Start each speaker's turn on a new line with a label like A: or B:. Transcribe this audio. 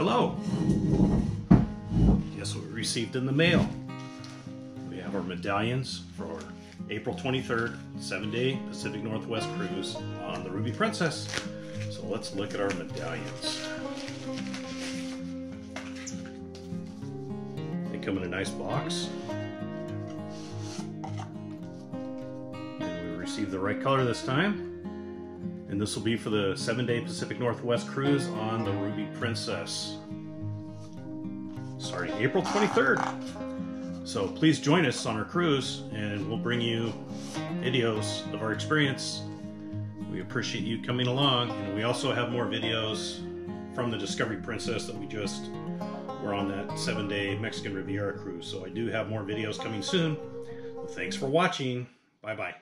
A: Hello. Guess what we received in the mail? We have our medallions for April 23rd, 7-day Pacific Northwest cruise on the Ruby Princess. So let's look at our medallions. They come in a nice box. And we received the right color this time. And this will be for the 7-day Pacific Northwest cruise on the Ruby Princess, starting April 23rd. So please join us on our cruise and we'll bring you videos of our experience. We appreciate you coming along, and we also have more videos from the Discovery Princess that we just were on that 7-day Mexican Riviera cruise. So I do have more videos coming soon. Well, thanks for watching. Bye-bye.